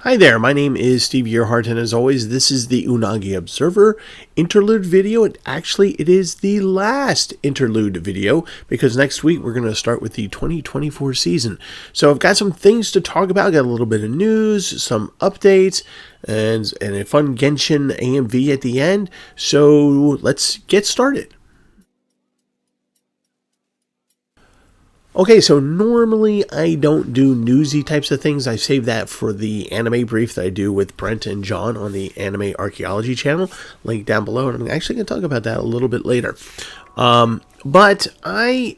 Hi there, my name is Steve Earhart, and as always, this is the Unagi Observer Interlude video. And actually, it is the last Interlude video, because next week we're going to start with the 2024 season. So I've got some things to talk about. Got a little bit of news, some updates, and a fun Genshin AMV at the end. So let's get started. Okay, so normally I don't do newsy types of things. I save that for the anime brief that I do with Brent and John on the Anime Archaeology channel, link down below, and I'm actually going to talk about that a little bit later. But I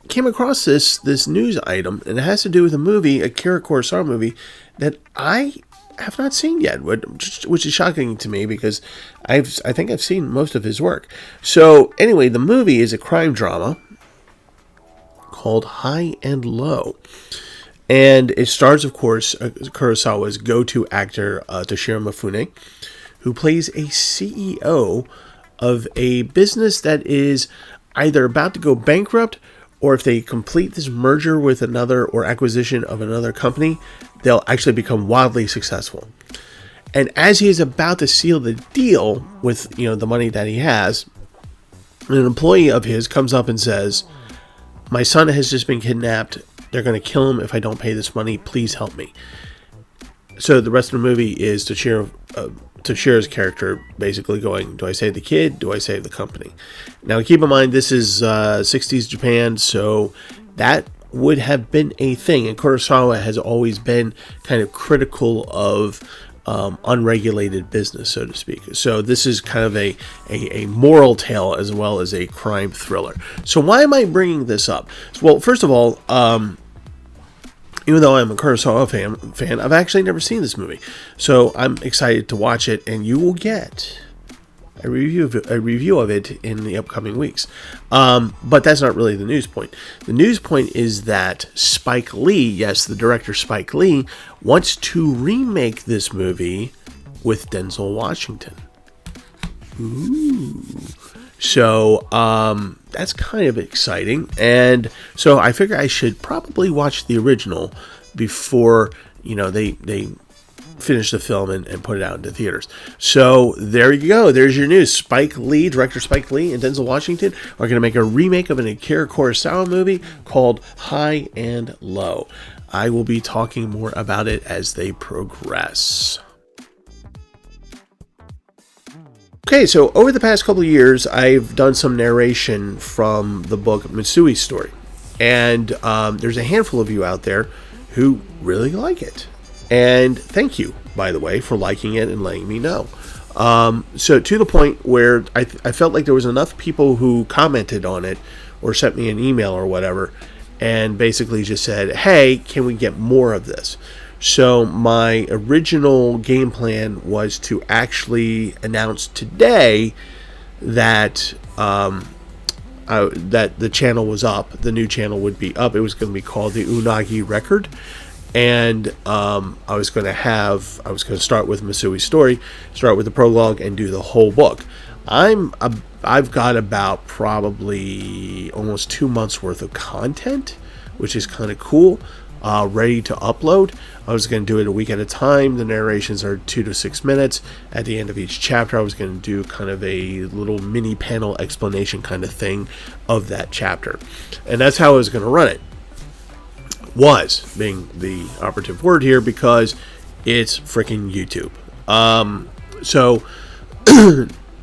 came across this news item, and it has to do with a movie, a Akira Kurosawa movie, that I have not seen yet, which is shocking to me because I think I've seen most of his work. So anyway, the movie is a crime drama called High and Low, and it stars, of course, Kurosawa's go-to actor Toshiro Mifune, who plays a CEO of a business that is either about to go bankrupt, or if they complete this merger with another or acquisition of another company, they'll actually become wildly successful. And as he is about to seal the deal with the money that he has, an employee of his comes up and says, "My son has just been kidnapped. They're going to kill him if I don't pay this money. Please help me." So the rest of the movie is Toshiro's character basically going, do I save the kid? Do I save the company? Now keep in mind, this is 60s Japan, so that would have been a thing. And Kurosawa has always been kind of critical of unregulated business, so to speak. So this is kind of a moral tale as well as a crime thriller. So why am I bringing this up? Well, first of all, even though I'm a Kurosawa fan, I've actually never seen this movie. So I'm excited to watch it, and you will get a review of it in the upcoming weeks. But that's not really the news point. The news point is that Spike Lee, yes, the director Spike Lee, wants to remake this movie with Denzel Washington. Ooh. So that's kind of exciting. And so I figure I should probably watch the original before they finish the film and put it out into theaters. So there you go. There's your news. Director Spike Lee and Denzel Washington are going to make a remake of an Akira Kurosawa movie called High and Low. I will be talking more about it as they progress. Okay, so over the past couple of years, I've done some narration from the book Musui story. And there's a handful of you out there who really like it. And thank you, by the way, for liking it and letting me know. So to the point where I felt like there was enough people who commented on it or sent me an email or whatever and basically just said, hey, can we get more of this? So my original game plan was to actually announce today that that the channel was up. The new channel would be up. It was going to be called the Unagi Record. And I was going to start with Musui's story, start with the prologue, and do the whole book. I've got about probably almost 2 months worth of content, which is kind of cool, ready to upload. I was going to do it a week at a time. The narrations are 2 to 6 minutes. At the end of each chapter, I was going to do kind of a little mini panel explanation kind of thing of that chapter. And that's how I was going to run it. Was being the operative word here because it's freaking YouTube. So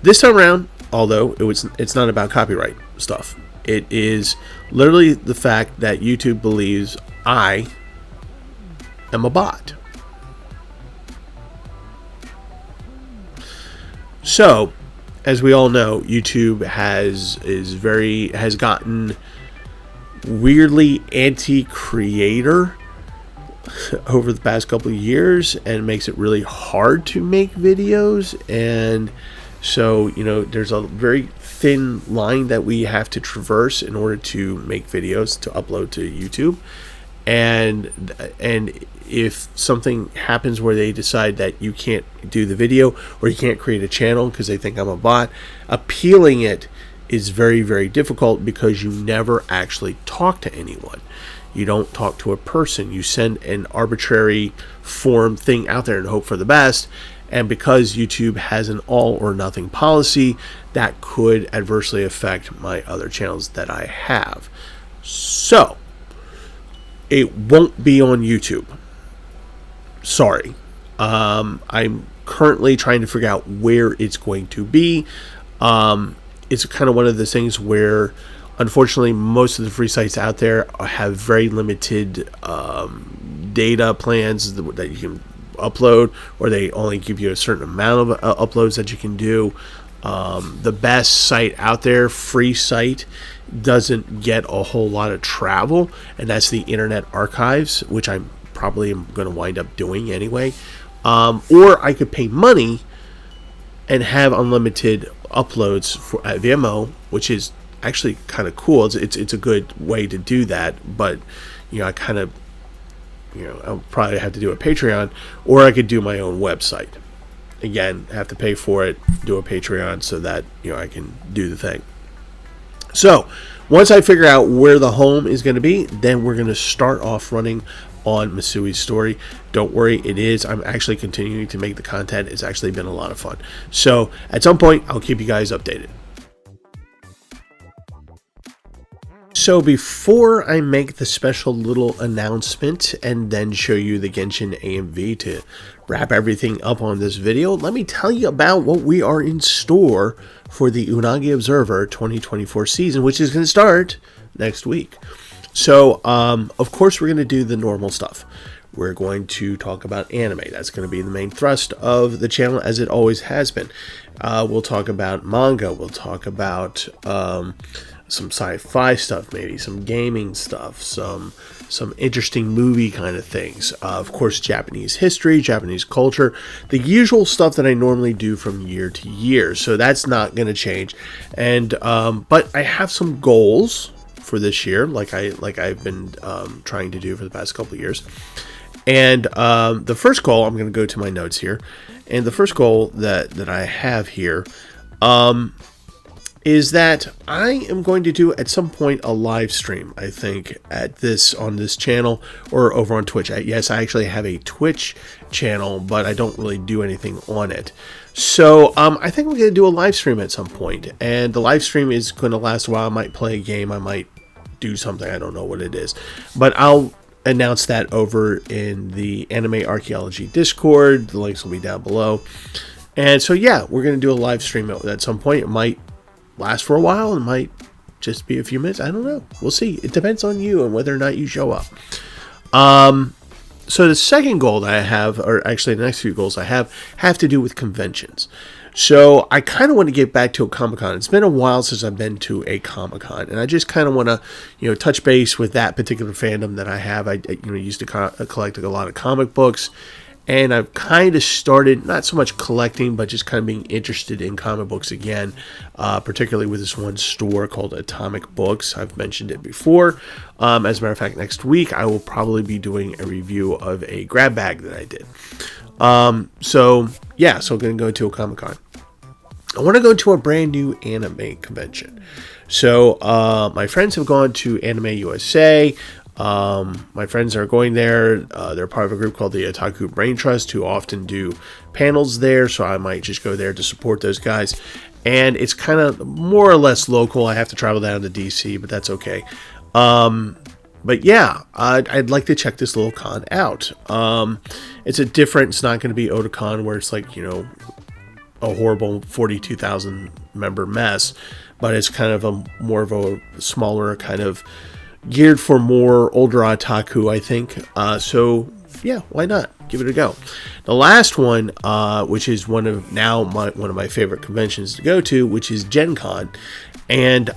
this time around, although it's not about copyright stuff, it is literally the fact that YouTube believes I am a bot. So, as we all know, YouTube has gotten weirdly anti-creator over the past couple of years, and makes it really hard to make videos. And so there's a very thin line that we have to traverse in order to make videos to upload to YouTube. And if something happens where they decide that you can't do the video or you can't create a channel because they think I'm a bot, appealing it is very, very difficult because you never actually talk to anyone. You don't talk to a person. You send an arbitrary form thing out there and hope for the best. And because YouTube has an all or nothing policy, that could adversely affect my other channels that I have. So, it won't be on YouTube. Sorry. I'm currently trying to figure out where it's going to be. It's kind of one of those things where, unfortunately, most of the free sites out there have very limited data plans that you can upload, or they only give you a certain amount of uploads that you can do. The best site out there, free site, doesn't get a whole lot of travel, and that's the Internet Archives, which I probably am going to wind up doing anyway. Or I could pay money and have unlimited uploads at Vimeo, which is actually kind of cool. It's a good way to do that, but I kind of I'll probably have to do a Patreon, or I could do my own website. Again, have to pay for it, do a Patreon so that I can do the thing. So once I figure out where the home is going to be, then we're going to start off running on Musui's story. Don't worry, it is. I'm actually continuing to make the content. It's actually been a lot of fun. So at some point, I'll keep you guys updated. So before I make the special little announcement and then show you the Genshin AMV to wrap everything up on this video, let me tell you about what we are in store for the Unagi Observer 2024 season, which is going to start next week. So, of course, we're going to do the normal stuff. We're going to talk about anime. That's going to be the main thrust of the channel, as it always has been. We'll talk about manga. We'll talk about some sci-fi stuff, maybe some gaming stuff, some interesting movie kind of things. Of course, Japanese history, Japanese culture, the usual stuff that I normally do from year to year. So that's not going to change. And but I have some goals for this year, like I've been trying to do for the past couple of years. And the first goal, I'm going to go to my notes here, and the first goal that I have here is that I am going to do at some point a live stream, I think, on this channel or over on Twitch. Yes, I actually have a Twitch channel, but I don't really do anything on it. So I think we're going to do a live stream at some point, and the live stream is going to last a while. I might play a game, I might do something, I don't know what it is, but I'll announce that over in the Anime Archaeology Discord. The links will be down below. And so yeah, we're going to do a live stream at some point. It might last for a while, it might just be a few minutes, I don't know, we'll see. It depends on you and whether or not you show up. So the second goal that I have, or actually the next few goals I have to do with conventions. So I kind of want to get back to a Comic-Con. It's been a while since I've been to a Comic-Con, and I just kind of want to, touch base with that particular fandom that I have. I used to collect a lot of comic books, and I've kind of started, not so much collecting, but just kind of being interested in comic books again, particularly with this one store called Atomic Books. I've mentioned it before. As a matter of fact, next week I will probably be doing a review of a grab bag that I did. So I'm going to go to a Comic-Con. I want to go to a brand new anime convention. So my friends have gone to Anime USA. My friends are going there. They're part of a group called the Otaku Brain Trust, who often do panels there. So I might just go there to support those guys. And it's kind of more or less local. I have to travel down to DC, but that's okay. But yeah, I'd like to check this little con out. It's not going to be Otakon where it's like, a horrible 42,000 member mess, but it's kind of more of a smaller kind of geared for more older otaku, I think. So yeah, why not? Give it a go. The last one, which is one of my favorite conventions to go to, which is Gen Con. And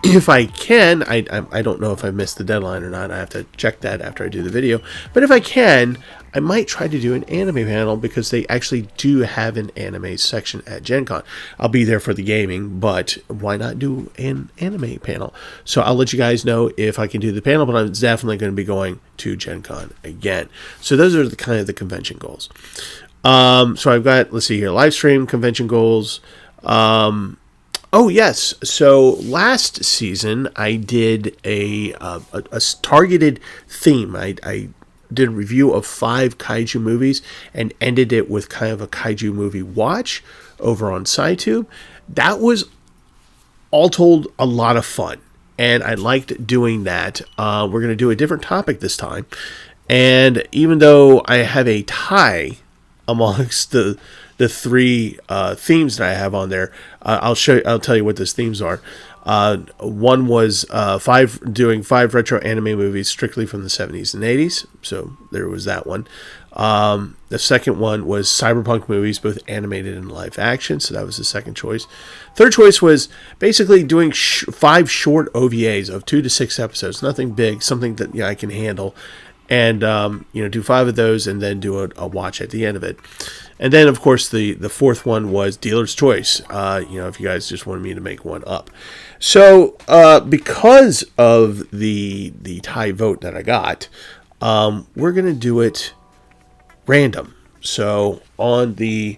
if I can, I don't know if I missed the deadline or not. I have to check that after I do the video. But if I can, I might try to do an anime panel, because they actually do have an anime section at Gen Con. I'll be there for the gaming, but why not do an anime panel? So I'll let you guys know if I can do the panel, but I'm definitely going to be going to Gen Con again. So those are the kind of the convention goals. So I've got, let's see here, live stream, convention goals. Oh, yes. So last season, I did a targeted theme. I did a review of 5 kaiju movies and ended it with kind of a kaiju movie watch over on SciTube. That was all told a lot of fun, and I liked doing that. We're going to do a different topic this time, and even though I have a tie amongst the 3 themes that I have on there, I'll tell you what those themes are. One was doing 5 retro anime movies strictly from the 70s and 80s, so there was that one. The second one was cyberpunk movies, both animated and live action, so that was the second choice. Third choice was basically doing 5 short OVAs of 2 to 6 episodes, nothing big, something that I can handle, and do 5 of those and then do a watch at the end of it. And then, of course, the fourth one was Dealer's Choice, if you guys just wanted me to make one up. So, because of the tie vote that I got, we're going to do it random. So, on the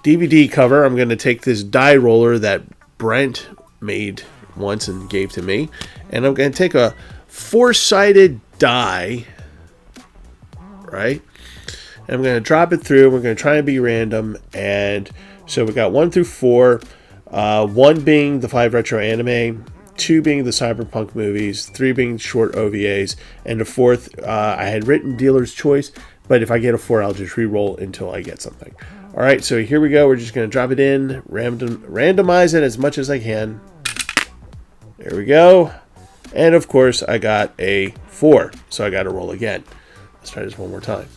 DVD cover, I'm going to take this die roller that Brent made once and gave to me, and I'm going to take a 4-sided die, right? And I'm going to drop it through. We're going to try and be random. And so we got 1 through 4. 1 being the 5 retro anime, 2 being the cyberpunk movies, 3 being short OVAs, and the 4th, I had written Dealer's Choice, but if I get a 4, I'll just re-roll until I get something. All right, so here we go. We're just going to drop it in, randomize it as much as I can. There we go. And of course, I got a 4, so I got to roll again. Let's try this one more time.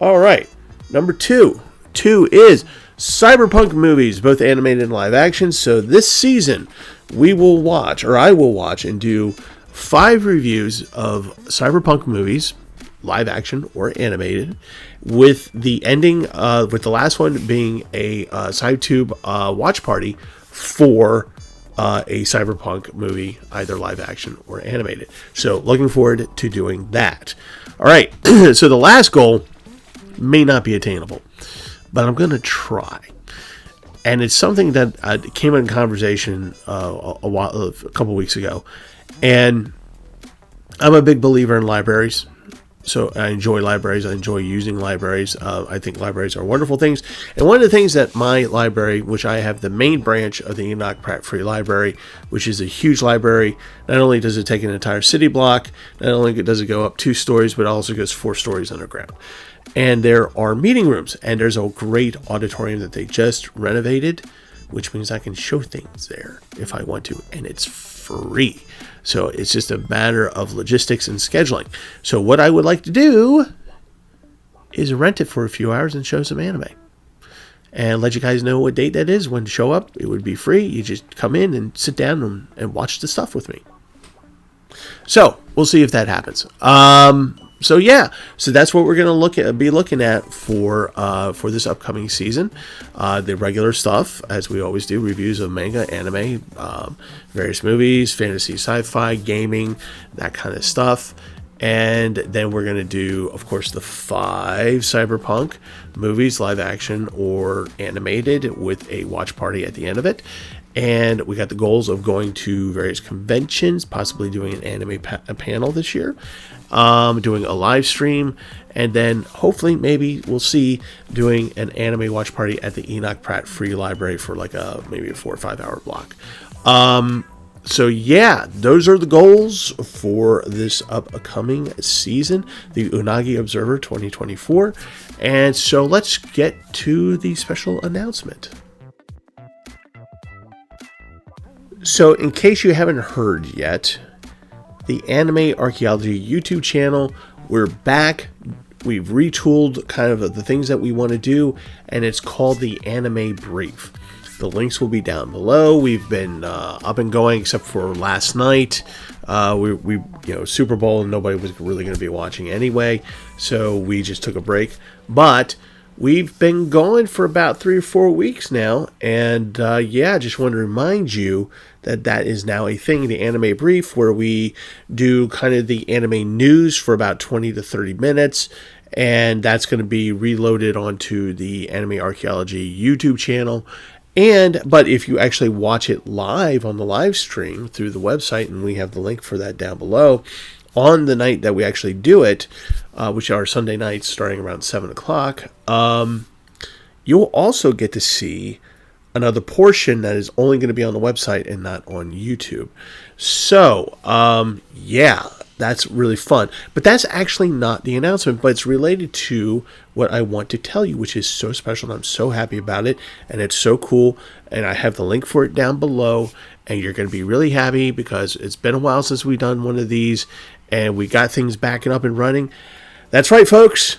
All right, number 2. 2 is cyberpunk movies, both animated and live action. So this season, I will watch and do 5 reviews of cyberpunk movies, live action or animated, with the ending, with the last one being a SciTube watch party for a cyberpunk movie, either live action or animated. So looking forward to doing that. All right, so the last goal may not be attainable, but I'm going to try. And it's something that came in conversation a couple weeks ago. And I'm a big believer in libraries. So I enjoy libraries. I enjoy using libraries. I think libraries are wonderful things. And one of the things that my library, which I have the main branch of the Enoch Pratt Free Library, which is a huge library, not only does it take an entire city block, not only does it go up 2 stories, but it also goes 4 stories underground. And there are meeting rooms, and there's a great auditorium that they just renovated, which means I can show things there if I want to, and it's free. So it's just a matter of logistics and scheduling. So what I would like to do is rent it for a few hours and show some anime. And let you guys know what date that is. When to show up, it would be free. You just come in and sit down and watch the stuff with me. So we'll see if that happens. So that's what we're going to be looking at for this upcoming season. The regular stuff, as we always do, reviews of manga, anime, various movies, fantasy, sci-fi, gaming, that kind of stuff. And then we're going to do, of course, the 5 cyberpunk movies, live action or animated, with a watch party at the end of it. And we got the goals of going to various conventions, possibly doing an anime panel this year, doing a live stream, and then hopefully maybe we'll see doing an anime watch party at the Enoch Pratt Free Library for like maybe a 4 or 5 hour block. Those are the goals for this upcoming season, the Unagi Observer 2024. And so let's get to the special announcement. So in case you haven't heard yet, the Anime Archaeology YouTube channel, we're back. We've retooled kind of the things that we want to do, and it's called the Anime Brief. The links will be down below. We've been up and going except for last night. We Super Bowl, and nobody was really going to be watching anyway, so we just took a break. But we've been going for about 3 or 4 weeks now, and just want to remind you that is now a thing, the Anime Brief, where we do kind of the anime news for about 20 to 30 minutes, and that's going to be reloaded onto the Anime Archaeology YouTube channel. But if you actually watch it live on the live stream through the website, and we have the link for that down below, on the night that we actually do it, which are Sunday nights starting around 7 o'clock, you'll also get to see another portion that is only going to be on the website and not on YouTube. So, yeah, that's really fun. But that's actually not the announcement, but it's related to what I want to tell you, which is so special, and I'm so happy about it, and it's so cool, and I have the link for it down below, and you're going to be really happy because it's been a while since we've done one of these, and we got things back and up and running. That's right, folks.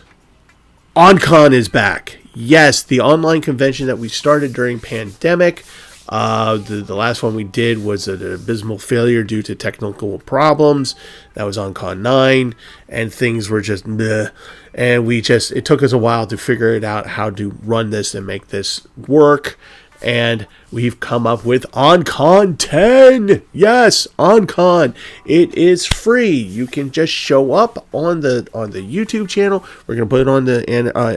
OnCon is back. Yes, the online convention that we started during pandemic. The last one we did was an abysmal failure due to technical problems. That was OnCon 9, and things were just bleh. And it took us a while to figure it out how to run this and make this work. And we've come up with OnCon 10. Yes, OnCon. It is free. You can just show up on the YouTube channel. We're going to put it on the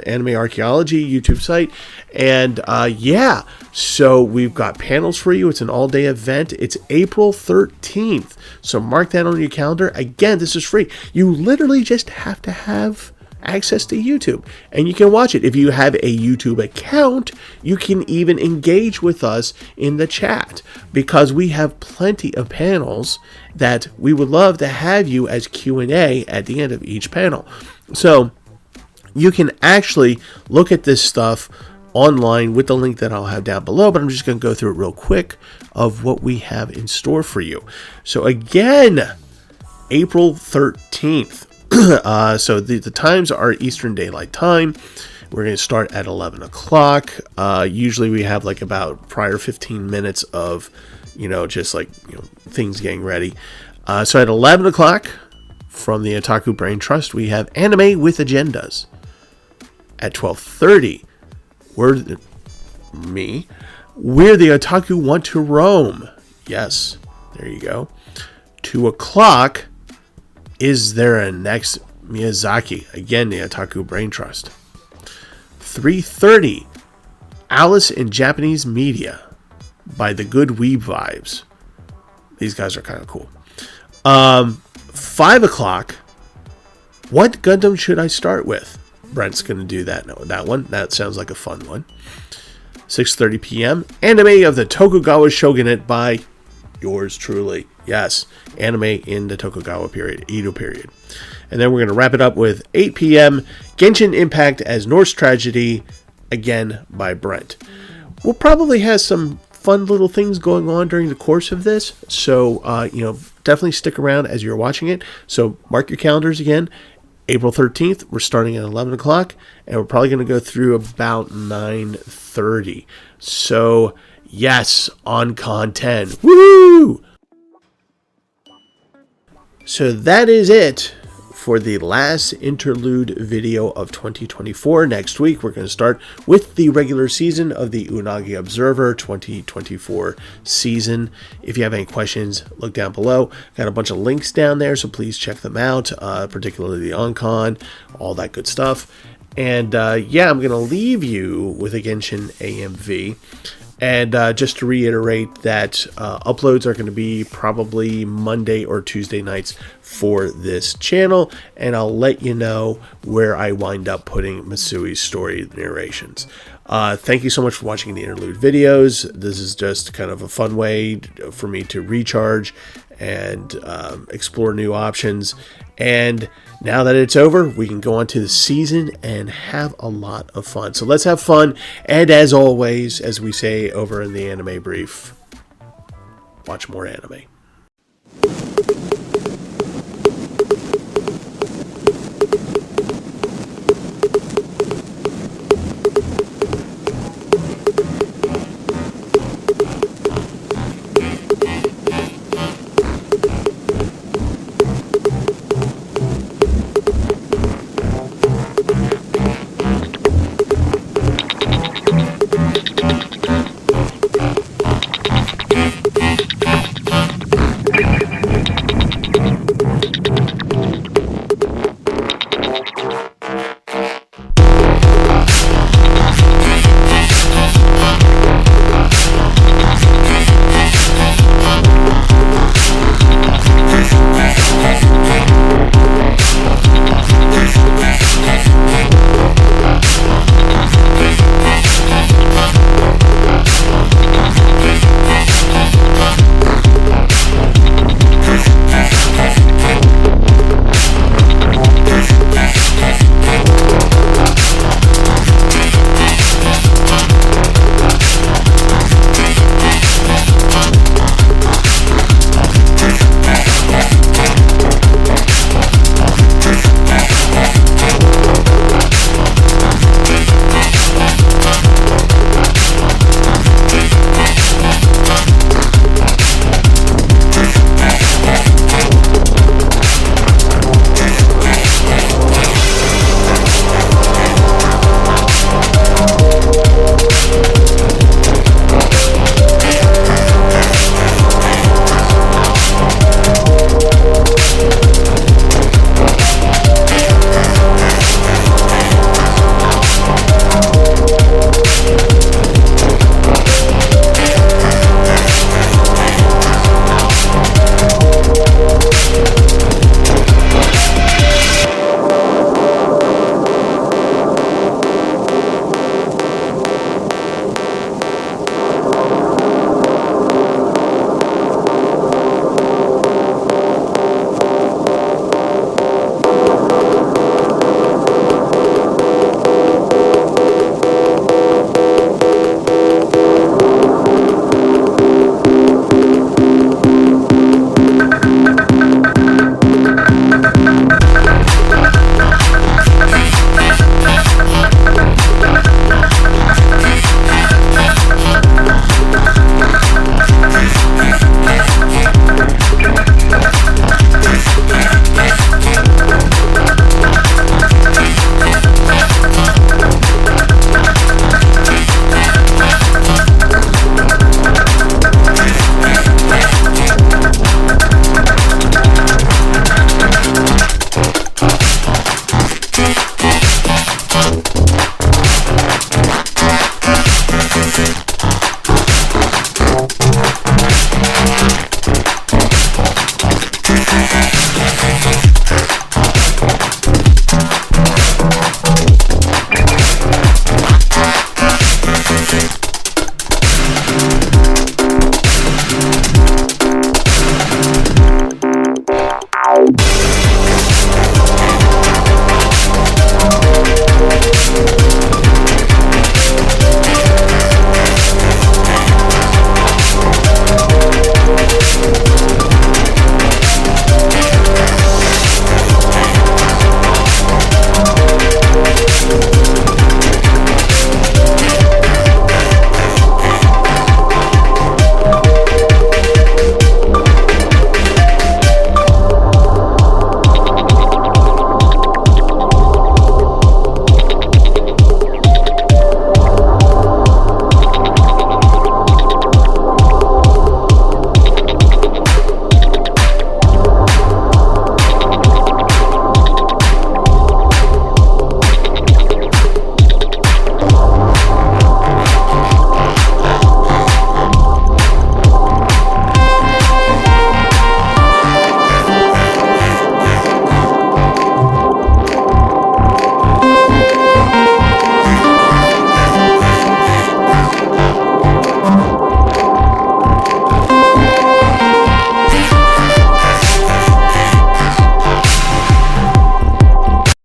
Anime Archaeology YouTube site. And yeah, so we've got panels for you. It's an all-day event. It's April 13th. So mark that on your calendar. Again, this is free. You literally just have to have access to YouTube, and you can watch it. If you have a YouTube account, you can even engage with us in the chat, because we have plenty of panels that we would love to have you as Q&A at the end of each panel. So you can actually look at this stuff online with the link that I'll have down below, but I'm just going to go through it real quick of what we have in store for you. So again, April 13th. So the times are Eastern Daylight Time. We're going to start at 11 o'clock. Usually we have like about prior 15 minutes of, things getting ready. So at 11 o'clock from the Otaku Brain Trust, we have Anime with Agendas. At 12:30, we're the Otaku Want to Roam. Yes, there you go. 2 o'clock. Is there a next Miyazaki? Again, the Otaku Brain Trust. 3:30, Alice in Japanese Media by the Good Weeb Vibes. These guys are kind of cool. 5 o'clock, what Gundam should I start with? Brent's going to do that one. That sounds like a fun one. 6:30 p.m., Anime of the Tokugawa Shogunate by yours truly. Yes, anime in the Tokugawa period, Edo period. And then we're going to wrap it up with 8 p.m. Genshin Impact as Norse Tragedy, again by Brent. We'll probably have some fun little things going on during the course of this, so definitely stick around as you're watching it. So mark your calendars again. April 13th, we're starting at 11 o'clock, and we're probably going to go through about 9:30. So yes, OnCon 10. Woo! So that is it for the last interlude video of 2024. Next week, we're going to start with the regular season of the Unagi Observer 2024 season. If you have any questions, look down below. Got a bunch of links down there, so please check them out, particularly the OnCon, all that good stuff. And yeah, I'm going to leave you with a Genshin AMV. And just to reiterate that uploads are going to be probably Monday or Tuesday nights for this channel, and I'll let you know where I wind up putting Musui's story narrations. Thank you so much for watching the interlude videos. This is just kind of a fun way for me to recharge and explore new options. And now that it's over, we can go on to the season and have a lot of fun. So let's have fun. And as always, as we say over in the Anime Brief, watch more anime.